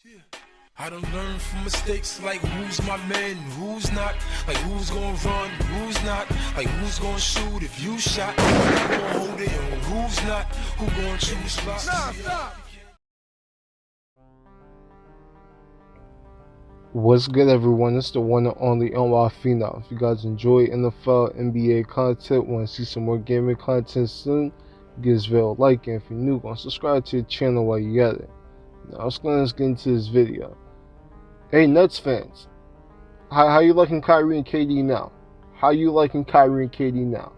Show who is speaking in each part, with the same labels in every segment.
Speaker 1: Yeah. I done learned from mistakes, like who's my man, who's not, like who's gonna run, who's not, like who's gonna shoot if you shot, who's gonna hold it, and who's not, who gonna choose slots. Stop.
Speaker 2: What's good, everyone? It's the one and only NY Phenom. If you guys enjoy NFL, NBA content, want to see some more gaming content soon, give this video a like, and if you're new, subscribe to the channel while you at it. Now let's get into this video. Hey Nets fans, how you liking Kyrie and KD now? How you liking Kyrie and KD now?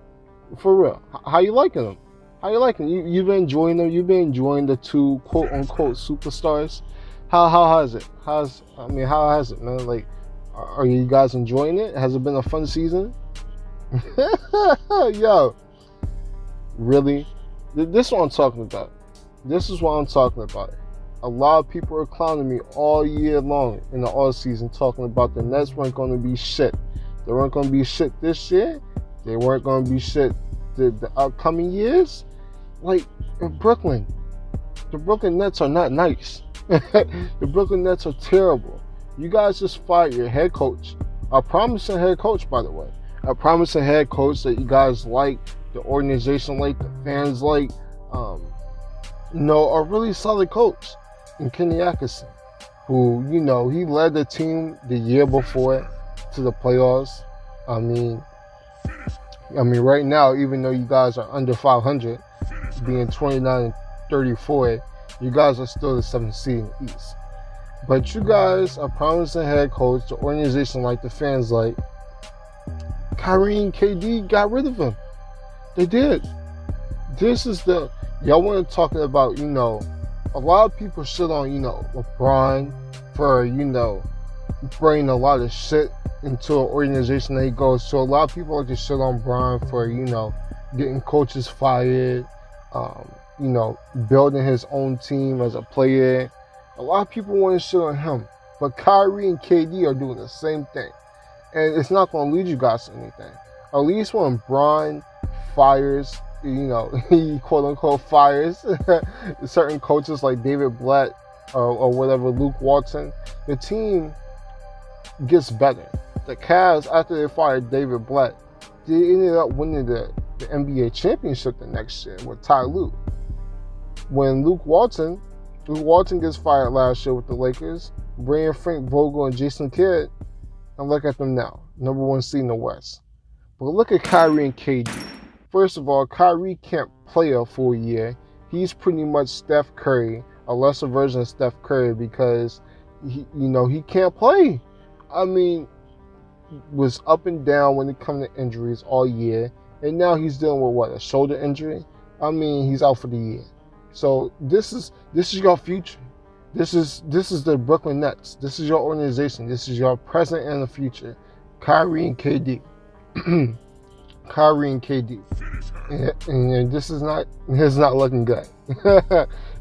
Speaker 2: For real, how you liking them? How you liking them? You've been enjoying them? You've been enjoying the two quote unquote superstars? How has it? How has it, man? Like, are you guys enjoying it? Has it been a fun season? Yo, really? This is what I'm talking about. This is what I'm talking about. A lot of people are clowning me all year long in the offseason talking about the Nets weren't going to be shit. They weren't going to be shit this year. They weren't going to be shit the upcoming years. Like, in Brooklyn, the Brooklyn Nets are not nice. The Brooklyn Nets are terrible. You guys just fired your head coach. A promising head coach, by the way. A promising head coach that you guys like, the organization like, the fans like. A really solid coach in Kenny Atkinson, who, he led the team the year before to the playoffs. I mean, right now, even though you guys are under 500, being 29-34, you guys are still the 7th seed in the East. But you guys are promising head coach, the organization like, the fans like. Kyrie and KD got rid of him. They did. This is y'all want to talk about, a lot of people shit on, LeBron for, bringing a lot of shit into an organization that he goes to. A lot of people like to shit on Bron for, getting coaches fired, building his own team as a player. A lot of people want to shit on him. But Kyrie and KD are doing the same thing. And it's not going to lead you guys to anything. At least when Bron fires, he quote-unquote fires certain coaches like David Blatt or whatever, Luke Walton, the team gets better. The Cavs, after they fired David Blatt, they ended up winning the NBA championship the next year with Ty Lue. When Luke Walton gets fired last year with the Lakers, bringing Frank Vogel and Jason Kidd, and look at them now, number 1 seed in the West. But look at Kyrie and KD. First of all, Kyrie can't play a full year. He's pretty much Steph Curry, a lesser version of Steph Curry, because he can't play. I mean, was up and down when it comes to injuries all year, and now he's dealing with a shoulder injury. I mean, he's out for the year. So this is your future. This is the Brooklyn Nets. This is your organization. This is your present and the future. Kyrie and KD. Kyrie and KD. And this is not looking good.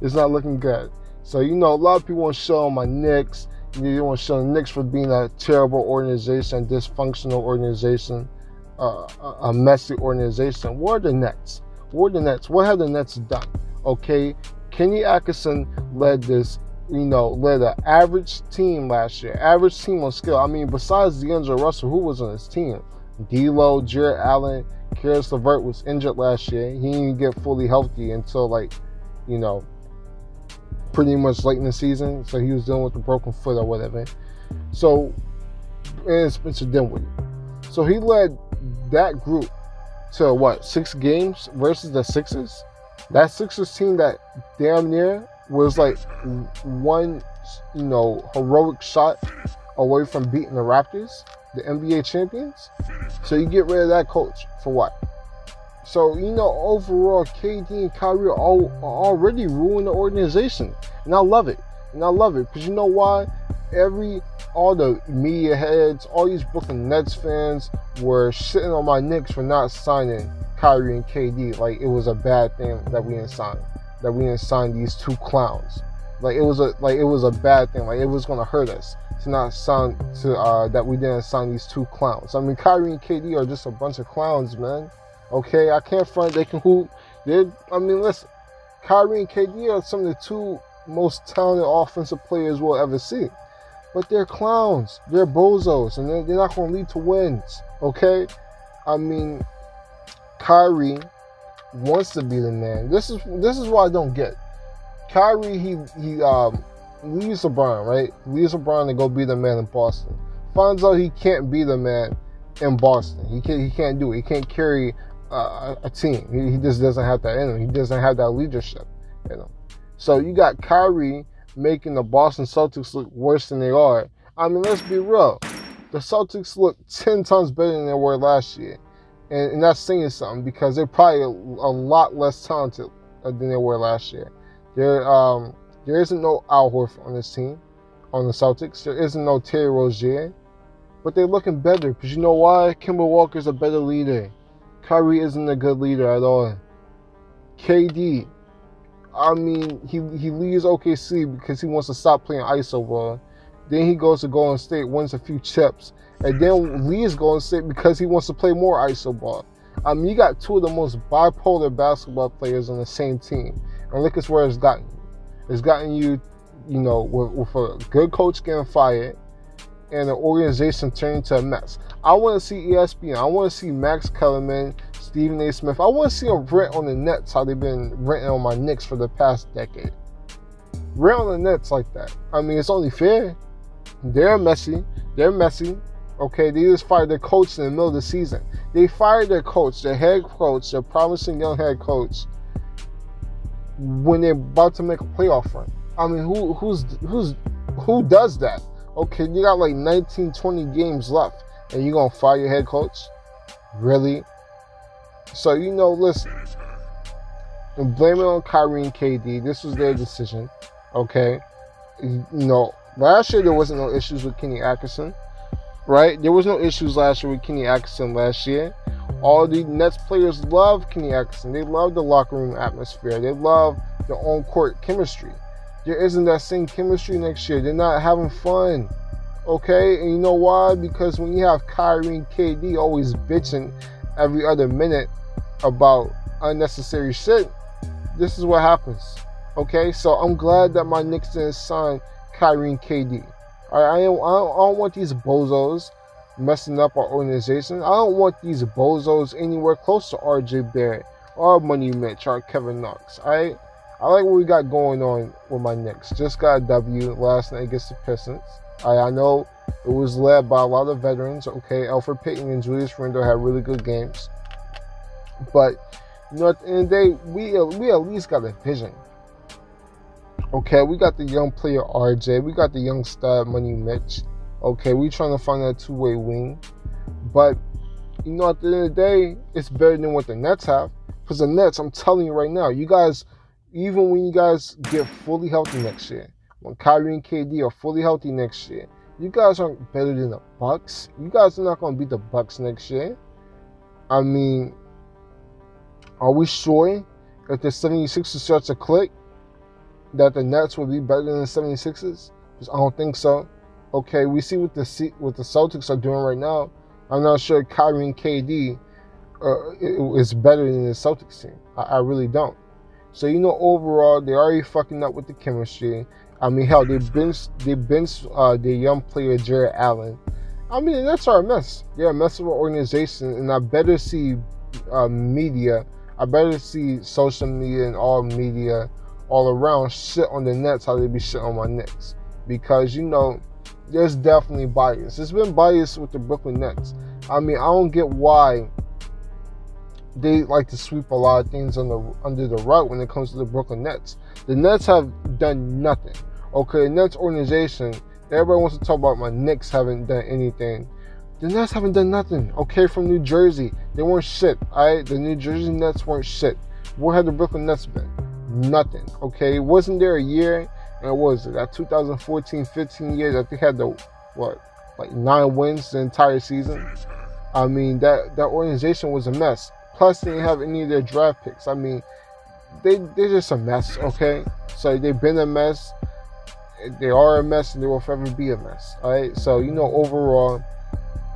Speaker 2: It's not looking good. So, a lot of people want to show on my Knicks. They want to show the Knicks for being a terrible organization, dysfunctional organization, a messy organization. What are the Nets? What have the Nets done? Okay, Kenny Atkinson led this, led an average team last year. Average team on skill. I mean, besides D'Angelo Russell, who was on his team? D'Lo, Jarrett Allen, Karis LeVert was injured last year. He didn't even get fully healthy until pretty much late in the season. So he was dealing with a broken foot or whatever. So, and Spencer Dinwiddie. So he led that group to 6 games versus the Sixers. That Sixers team that damn near was one, heroic shot away from beating the Raptors, the NBA champions. So you get rid of that coach for what? So, overall, KD and Kyrie are already ruining the organization. And I love it. Because you know why? All the media heads, all these Brooklyn Nets fans were shitting on my Knicks for not signing Kyrie and KD. Like, it was a bad thing that we didn't sign these two clowns. It was a bad thing. Like, it was gonna hurt us to not sign that we didn't sign these two clowns. I mean, Kyrie and KD are just a bunch of clowns, man. Okay, I can't front. They can hoop. Listen, Kyrie and KD are some of the two most talented offensive players we'll ever see. But they're clowns. They're bozos. And they're not going to lead to wins. Okay? I mean, Kyrie wants to be the man. This is what I don't get. Kyrie, he leaves LeBron, right? Leaves LeBron to go be the man in Boston. Finds out he can't be the man in Boston. He can't do it. He can't carry a team. He just doesn't have that in him. He doesn't have that leadership in him. So you got Kyrie making the Boston Celtics look worse than they are. I mean, let's be real. The Celtics look 10 times better than they were last year. And that's saying something because they're probably a lot less talented than they were last year. There isn't no Al Horford on this team, on the Celtics. There isn't no Terry Rozier. But they're looking better because you know why? Kemba Walker's a better leader. Kyrie isn't a good leader at all. KD, I mean, he leaves OKC because he wants to stop playing ISO ball. Then he goes to Golden State, wins a few chips. And then leaves Golden State because he wants to play more ISO ball. I mean, you got two of the most bipolar basketball players on the same team. And look at where it's gotten you. It's gotten you, you know, with a good coach getting fired and an organization turning to a mess. I want to see ESPN. I want to see Max Kellerman, Stephen A. Smith. I want to see them rent on the Nets how they've been renting on my Knicks for the past decade. Rent on the Nets like that. I mean, it's only fair. They're messy. Okay, they just fired their coach in the middle of the season. They fired their coach, their head coach, their promising young head coach, when they're about to make a playoff run. I mean, who does that? Okay, you got like 19, 20 games left, and you're gonna fire your head coach? Really? So you know, listen, and blame it on Kyrie and KD. This was their decision. Okay, you know, last year there wasn't no issues with Kenny Atkinson. Right? There was no issues last year with Kenny Atkinson last year. All the Nets players love Kenny Atkinson. They love the locker room atmosphere. They love the on-court chemistry. There isn't that same chemistry next year. They're not having fun. Okay? And you know why? Because when you have Kyrie and KD always bitching every other minute about unnecessary shit, this is what happens. Okay? So I'm glad that my Knicks didn't sign Kyrie and KD. I don't want these bozos messing up our organization. I don't want these bozos anywhere close to RJ Barrett or Money Mitch or Kevin Knox. I like what we got going on with my Knicks. Just got a W last night against the Pistons. I know it was led by a lot of veterans. Okay, Elfrid Payton and Julius Randle had really good games. But you know, at the end of the day, we at least got a vision. Okay, we got the young player RJ. We got the young stud Money Mitch. Okay, we trying to find that two-way wing. But, you know, at the end of the day, it's better than what the Nets have. Because the Nets, I'm telling you right now, you guys, even when you guys get fully healthy next year, when Kyrie and KD are fully healthy next year, you guys aren't better than the Bucks. You guys are not going to beat the Bucks next year. I mean, are we sure that the 76ers starts to click, that the Nets will be better than the 76ers? Because I don't think so. Okay, we see what the Celtics are doing right now. I'm not sure Kyrie and KD is better than the Celtics team. I really don't. So, you know, overall, they're already fucking up with the chemistry. I mean, hell, they benched their young player, Jared Allen. I mean, the Nets are a mess. They're a mess of an organization, and I better see media. I better see social media and all media all around shit on the Nets how they be shit on my Knicks. Because, you know, there's definitely bias. There's been bias with the Brooklyn Nets. I mean, I don't get why they like to sweep a lot of things under the rug when it comes to the Brooklyn Nets. The Nets have done nothing. Okay, the Nets organization, everybody wants to talk about my Knicks haven't done anything. The Nets haven't done nothing. Okay, from New Jersey, they weren't shit. Alright, the New Jersey Nets weren't shit. Where have the Brooklyn Nets been? Nothing. Okay, wasn't there a year, and what was it, that 2014-15 year that they had the 9 wins the entire season? I mean, that organization was a mess. Plus, they didn't have any of their draft picks. I mean, they're just a mess. Okay, so they've been a mess. They are a mess, and they will forever be a mess. All right. So, you know, overall,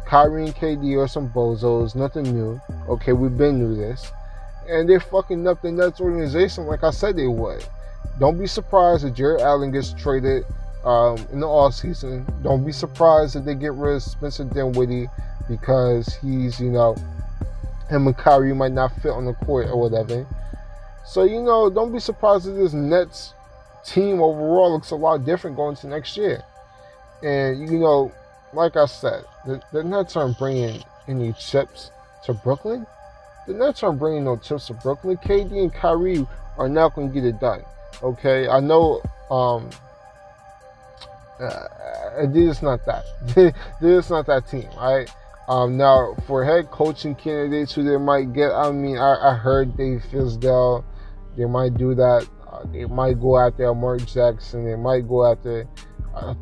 Speaker 2: Kyrie and KD are some bozos. Nothing new. Okay, we've been through this. And they're fucking up the Nets organization like I said they would. Don't be surprised if Jared Allen gets traded in the offseason. Don't be surprised if they get rid of Spencer Dinwiddie because he's, him and Kyrie might not fit on the court or whatever. So, don't be surprised if this Nets team overall looks a lot different going to next year. And, like I said, the Nets aren't bringing any chips to Brooklyn. The Nets aren't bringing no chips to Brooklyn. KD and Kyrie are not going to get it done. Okay? I know it's not that. It's not that team, right? Now, for head coaching candidates who they might get, I heard Dave Fizdale. They might do that. They might go after Mark Jackson. They might go after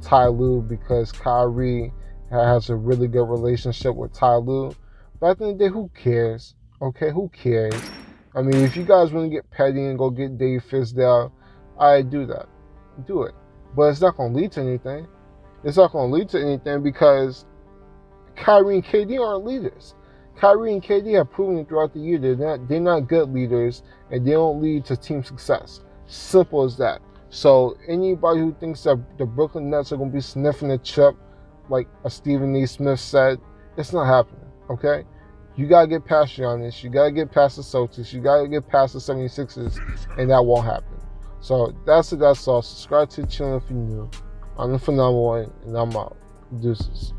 Speaker 2: Ty Lue because Kyrie has a really good relationship with Ty Lue. But at the end of the day, who cares? Okay, who cares? If you guys want to get petty and go get Dave Fizdale, I do that. Do it. But it's not going to lead to anything. It's not going to lead to anything because Kyrie and KD aren't leaders. Kyrie and KD have proven throughout the year they're not good leaders and they don't lead to team success. Simple as that. So anybody who thinks that the Brooklyn Nets are going to be sniffing a chip, like Stephen A. Smith said, it's not happening, okay? You got to get past Giannis. You got to get past the Celtics. You got to get past the 76ers, and that won't happen. So that's it. That's all. Subscribe to the channel if you're new. I'm the Phenomenal One, and I'm out. Deuces.